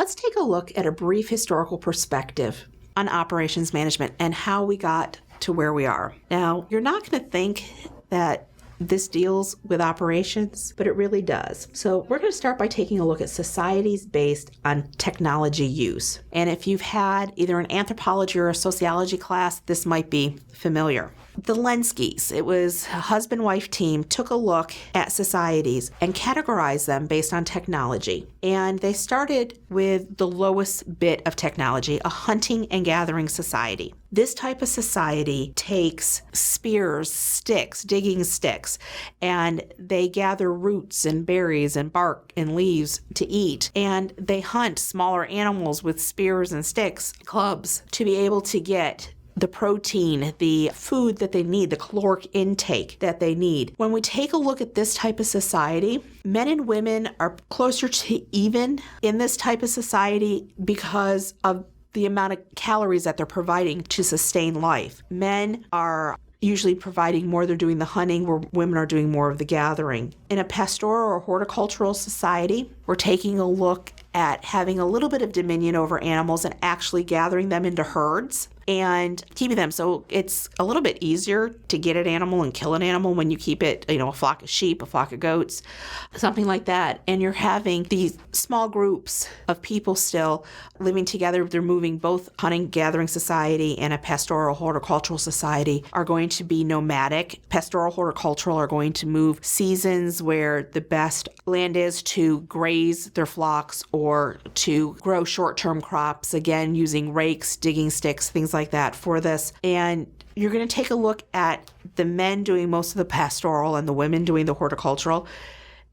Let's take a look at a brief historical perspective on operations management and how we got to where we are. Now, you're not going to think that this deals with operations, but it really does. So we're going to start by taking a look at societies based on technology use. And if you've had either an anthropology or a sociology class, this might be familiar. The Lenskys, it was a husband-wife team, took a look at societies and categorized them based on technology. And they started with the lowest bit of technology, a hunting and gathering society. This type of society takes spears, sticks, digging sticks, and they gather roots and berries and bark and leaves to eat. And they hunt smaller animals with spears and sticks, clubs, to be able to get the protein, the food that they need, the caloric intake that they need. When we take a look at this type of society, men and women are closer to even in this type of society because of the amount of calories that they're providing to sustain life. Men are usually providing more, they're doing the hunting, where women are doing more of the gathering. In a pastoral or horticultural society, we're taking a look at having a little bit of dominion over animals and actually gathering them into herds and keeping them. So it's a little bit easier to get an animal and kill an animal when you keep it, a flock of sheep, a flock of goats, something like that. And you're having these small groups of people still living together. They're moving. Both hunting, gathering society and a pastoral horticultural society are going to be nomadic. Pastoral horticultural are going to move seasons where the best land is to graze their flocks or to grow short-term crops, again, using rakes, digging sticks, things like that for this. And you're going to take a look at the men doing most of the pastoral and the women doing the horticultural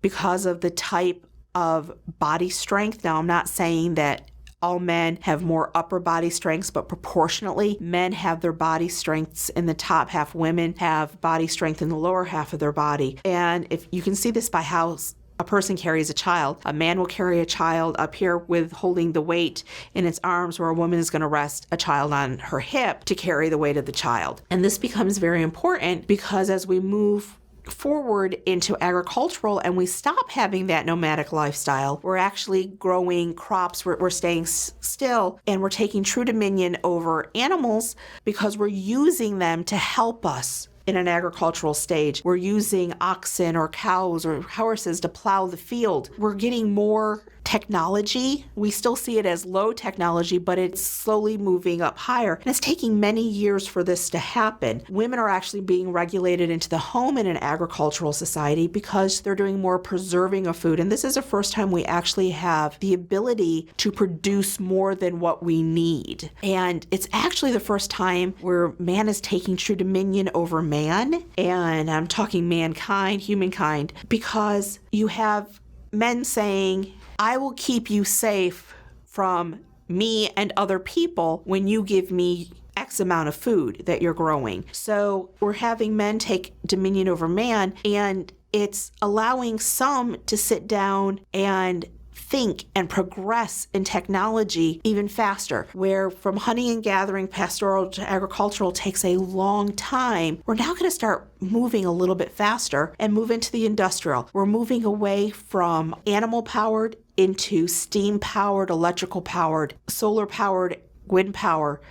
because of the type of body strength. Now, I'm not saying that all men have more upper body strengths, but proportionately, men have their body strengths in the top half. Women have body strength in the lower half of their body. And if you can see this by how a person carries a child. A man will carry a child up here with holding the weight in its arms, where a woman is going to rest a child on her hip to carry the weight of the child. And this becomes very important because as we move forward into agricultural and we stop having that nomadic lifestyle, we're actually growing crops, we're staying still, and we're taking true dominion over animals because we're using them to help us. In an agricultural stage, we're using oxen or cows or horses to plow the field. We're getting more technology. We still see it as low technology, but it's slowly moving up higher. And it's taking many years for this to happen. Women are actually being regulated into the home in an agricultural society because they're doing more preserving of food. And this is the first time we actually have the ability to produce more than what we need. And it's actually the first time where man is taking true dominion over man. And I'm talking mankind, humankind, because you have men saying, I will keep you safe from me and other people when you give me X amount of food that you're growing. So we're having men take dominion over man, and it's allowing some to sit down and think and progress in technology even faster, where from hunting and gathering, pastoral to agricultural takes a long time. We're now going to start moving a little bit faster and move into the industrial. We're moving away from animal-powered into steam-powered, electrical-powered, solar-powered, wind-power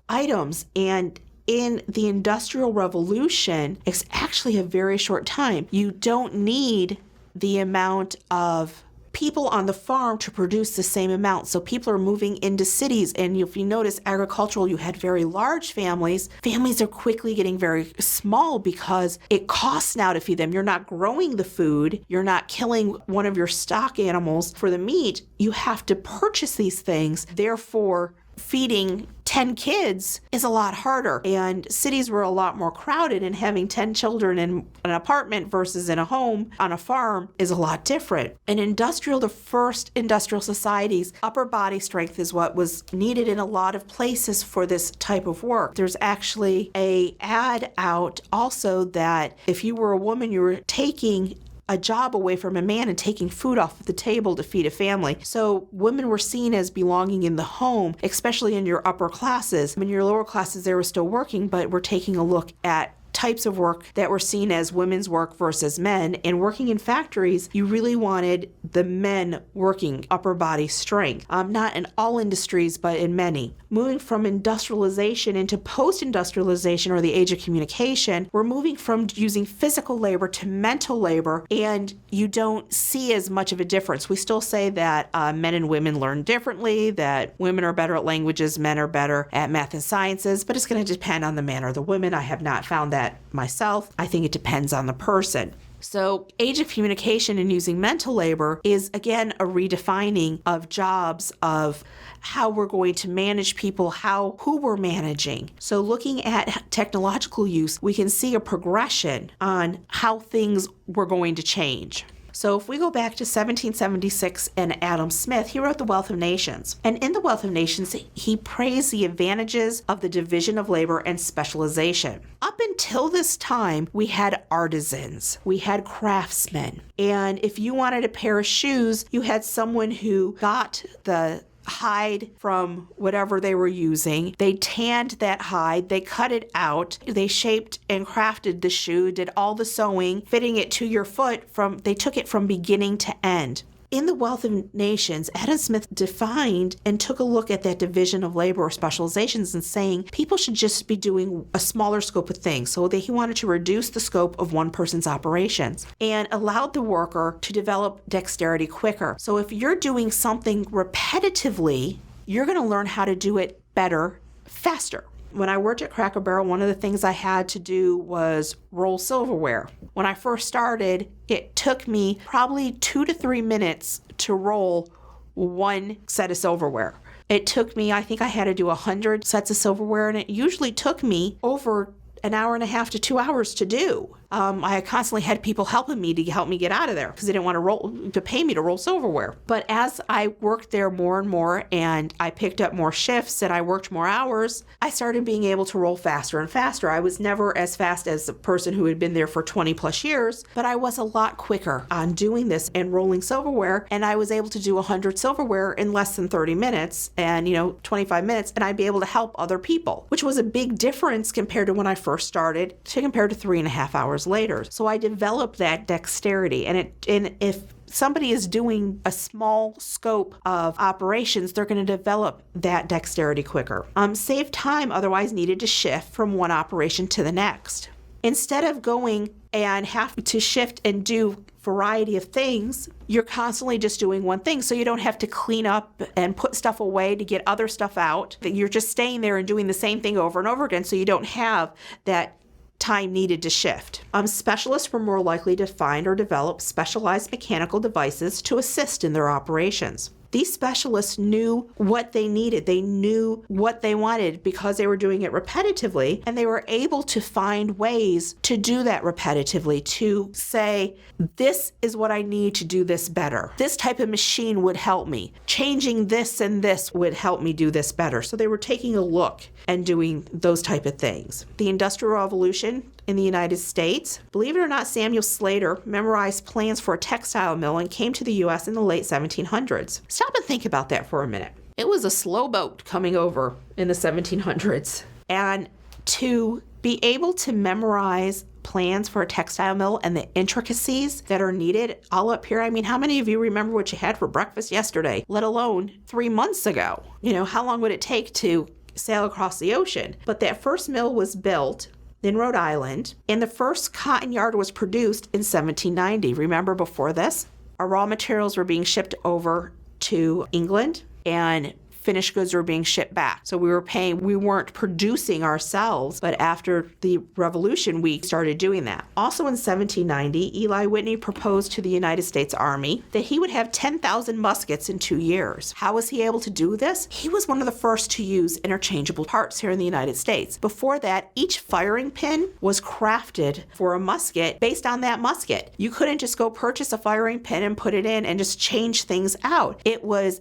items. And in the Industrial Revolution, it's actually a very short time. You don't need the amount of people on the farm to produce the same amount. So people are moving into cities. And if you notice agricultural, you had very large families. Families are quickly getting very small because it costs now to feed them. You're not growing the food. You're not killing one of your stock animals for the meat. You have to purchase these things. Therefore, feeding 10 kids is a lot harder. And cities were a lot more crowded, and having 10 children in an apartment versus in a home on a farm is a lot different. In industrial, the first industrial societies, upper body strength is what was needed in a lot of places for this type of work. There's actually a ad out also that if you were a woman, you were taking a job away from a man and taking food off the table to feed a family. So women were seen as belonging in the home, especially in your upper classes. In your lower classes, they were still working, but we're taking a look at types of work that were seen as women's work versus men. And working in factories, you really wanted the men working upper body strength, not in all industries, but in many. Moving from industrialization into post-industrialization, or the age of communication, we're moving from using physical labor to mental labor, and you don't see as much of a difference. We still say that men and women learn differently, that women are better at languages, men are better at math and sciences, but it's going to depend on the man or the woman. I have not found that myself. I think it depends on the person. So age of communication and using mental labor is, again, a redefining of jobs, of how we're going to manage people, who we're managing. So looking at technological use, we can see a progression on how things were going to change. So if we go back to 1776 and Adam Smith, he wrote The Wealth of Nations. And in The Wealth of Nations, he praised the advantages of the division of labor and specialization. Up until this time, we had artisans, we had craftsmen. And if you wanted a pair of shoes, you had someone who got the hide from whatever they were using. They tanned that hide, they cut it out, they shaped and crafted the shoe, did all the sewing, fitting it to your foot. They took it from beginning to end. In The Wealth of Nations, Adam Smith defined and took a look at that division of labor or specializations and saying people should just be doing a smaller scope of things. So that he wanted to reduce the scope of one person's operations and allowed the worker to develop dexterity quicker. So if you're doing something repetitively, you're going to learn how to do it better, faster. When I worked at Cracker Barrel, one of the things I had to do was roll silverware. When I first started, it took me probably 2 to 3 minutes to roll one set of silverware. It took me, I think I had to do 100 sets of silverware, and it usually took me over an hour and a half to 2 hours to do. I constantly had people helping me to help me get out of there because they didn't want to pay me to roll silverware. But as I worked there more and more, and I picked up more shifts and I worked more hours, I started being able to roll faster and faster. I was never as fast as the person who had been there for 20 plus years, but I was a lot quicker on doing this and rolling silverware, and I was able to do 100 silverware in less than 30 minutes and 25 minutes, and I'd be able to help other people, which was a big difference compared to when I first started to compared to 3.5 hours later. So I developed that dexterity, and if somebody is doing a small scope of operations, they're going to develop that dexterity quicker. Save time otherwise needed to shift from one operation to the next. Instead of going and have to shift and do variety of things, you're constantly just doing one thing. So you don't have to clean up and put stuff away to get other stuff out. You're just staying there and doing the same thing over and over again. So you don't have that time needed to shift. Specialists were more likely to find or develop specialized mechanical devices to assist in their operations. These specialists knew what they needed. They knew what they wanted because they were doing it repetitively, and they were able to find ways to do that repetitively, to say, this is what I need to do this better. This type of machine would help me. Changing this and this would help me do this better. So they were taking a look and doing those type of things. The Industrial Revolution in the United States, believe it or not, Samuel Slater memorized plans for a textile mill and came to the U.S. in the late 1700s. Stop and think about that for a minute. It was a slow boat coming over in the 1700s. And to be able to memorize plans for a textile mill and the intricacies that are needed all up here. I mean, how many of you remember what you had for breakfast yesterday, let alone 3 months ago? How long would it take to sail across the ocean? But that first mill was built in Rhode Island, and the first cotton yard was produced in 1790. Remember, before this, our raw materials were being shipped over to England, and finished goods were being shipped back. So we weren't producing ourselves, but after the Revolution, we started doing that. Also in 1790, Eli Whitney proposed to the United States Army that he would have 10,000 muskets in 2 years. How was he able to do this? He was one of the first to use interchangeable parts here in the United States. Before that, each firing pin was crafted for a musket based on that musket. You couldn't just go purchase a firing pin and put it in and just change things out.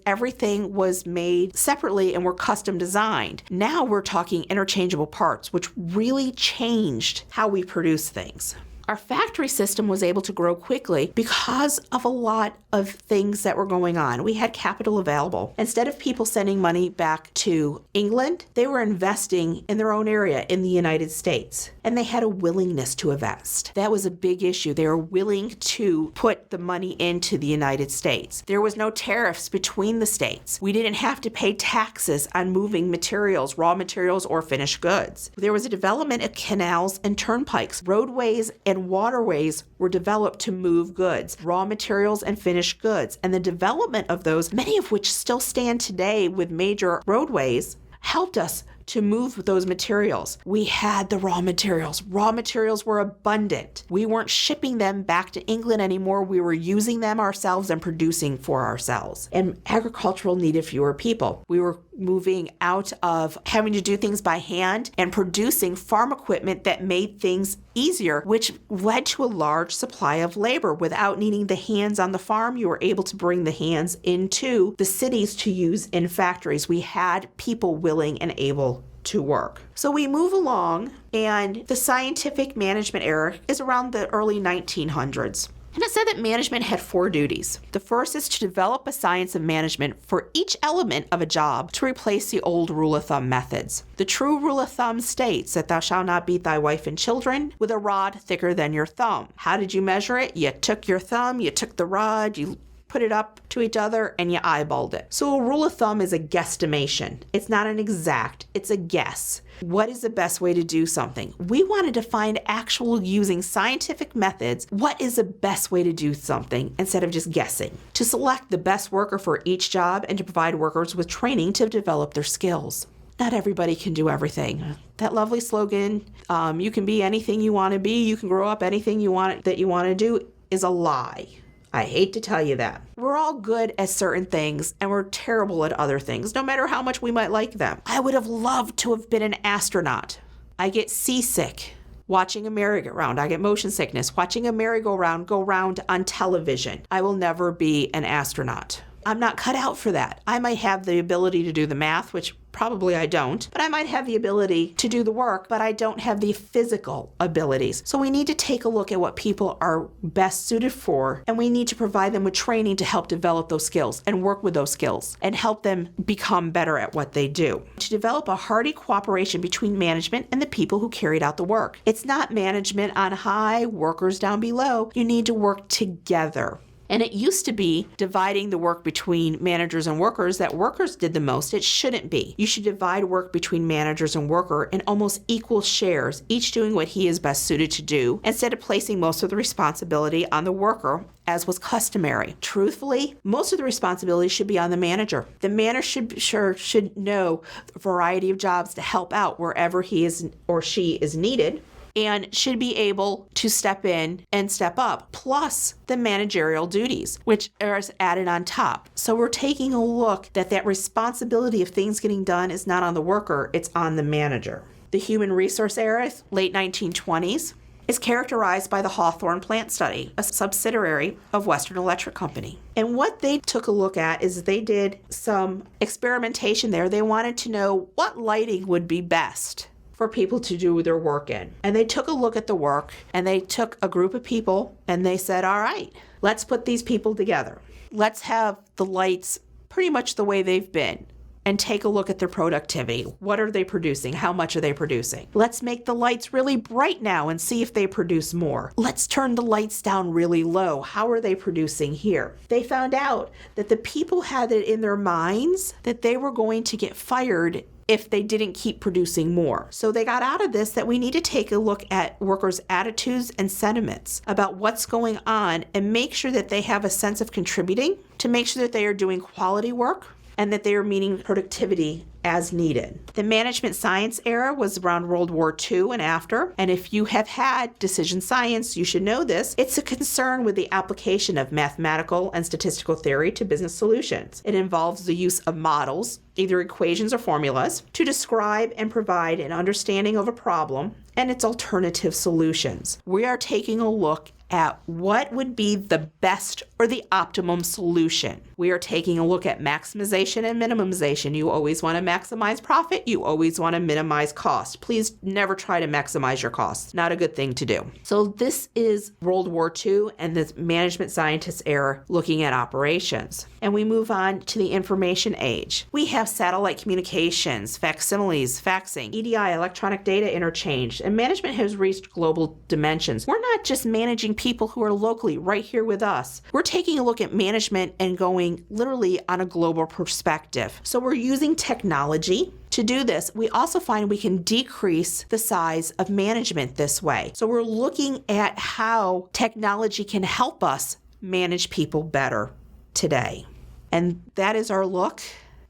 Everything was made separately and were custom designed. Now we're talking interchangeable parts, which really changed how we produce things. Our factory system was able to grow quickly because of a lot of things that were going on. We had capital available. Instead of people sending money back to England, they were investing in their own area in the United States. And they had a willingness to invest. That was a big issue. They were willing to put the money into the United States. There was no tariffs between the states. We didn't have to pay taxes on moving materials, raw materials, or finished goods. There was a development of canals and turnpikes. Roadways and waterways were developed to move goods, raw materials and finished goods. And the development of those, many of which still stand today with major roadways, helped us to move those materials. We had the raw materials. Raw materials were abundant. We weren't shipping them back to England anymore. We were using them ourselves and producing for ourselves. And agricultural needed fewer people. We were moving out of having to do things by hand and producing farm equipment that made things easier, which led to a large supply of labor. Without needing the hands on the farm, you were able to bring the hands into the cities to use in factories. We had people willing and able to work. So we move along, and the scientific management era is around the early 1900s. And it said that management had 4 duties. The first is to develop a science of management for each element of a job to replace the old rule of thumb methods. The true rule of thumb states that thou shalt not beat thy wife and children with a rod thicker than your thumb. How did you measure it? You took your thumb, you took the rod, you put it up to each other, and you eyeballed it. So a rule of thumb is a guesstimation. It's not an exact, it's a guess. What is the best way to do something? We wanted to find actual using scientific methods. What is the best way to do something instead of just guessing? To select the best worker for each job and to provide workers with training to develop their skills. Not everybody can do everything. That lovely slogan, you can be anything you want to be, you can grow up anything you want to do, is a lie. I hate to tell you that. We're all good at certain things and we're terrible at other things, no matter how much we might like them. I would have loved to have been an astronaut. I get seasick watching a merry-go-round. I get motion sickness watching a merry-go-round go round on television. I will never be an astronaut. I'm not cut out for that. I might have the ability to do the math, which probably I don't, but I might have the ability to do the work, but I don't have the physical abilities. So we need to take a look at what people are best suited for, and we need to provide them with training to help develop those skills and work with those skills and help them become better at what they do. To develop a hearty cooperation between management and the people who carried out the work. It's not management on high, workers down below. You need to work together. And it used to be dividing the work between managers and workers, that workers did the most. It shouldn't be. You should divide work between managers and worker in almost equal shares, each doing what he is best suited to do, instead of placing most of the responsibility on the worker, as was customary. Truthfully, most of the responsibility should be on the manager. The manager should know the variety of jobs to help out wherever he is or she is needed, and should be able to step in and step up, plus the managerial duties, which are added on top. So we're taking a look that responsibility of things getting done is not on the worker, it's on the manager. The human resource era, late 1920s, is characterized by the Hawthorne plant study, a subsidiary of Western Electric Company. And what they took a look at is they did some experimentation there. They wanted to know what lighting would be best for people to do their work in. And they took a look at the work, and they took a group of people and they said, all right, let's put these people together. Let's have the lights pretty much the way they've been and take a look at their productivity. What are they producing? How much are they producing? Let's make the lights really bright now and see if they produce more. Let's turn the lights down really low. How are they producing here? They found out that the people had it in their minds that they were going to get fired if they didn't keep producing more. So they got out of this that we need to take a look at workers' attitudes and sentiments about what's going on and make sure that they have a sense of contributing, to make sure that they are doing quality work and that they are meeting productivity as needed. The management science era was around World War II and after, and if you have had decision science, you should know this. It's a concern with the application of mathematical and statistical theory to business solutions. It involves the use of models, either equations or formulas, to describe and provide an understanding of a problem and its alternative solutions. We are taking a look at what would be the best or the optimum solution. We are taking a look at maximization and minimization. You always want to maximize profit. You always want to minimize cost. Please never try to maximize your costs. Not a good thing to do. So this is World War II and the management scientist era looking at operations. And we move on to the information age. We have satellite communications, facsimiles, faxing, EDI, electronic data interchange, and management has reached global dimensions. We're not just managing people who are locally right here with us. We're taking a look at management and going literally on a global perspective. So we're using technology to do this. We also find we can decrease the size of management this way. So we're looking at how technology can help us manage people better today. And that is our look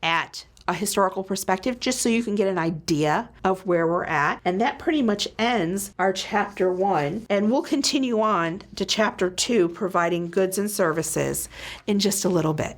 at a historical perspective, just so you can get an idea of where we're at. And that pretty much ends our chapter 1. And we'll continue on to chapter 2, providing goods and services, in just a little bit.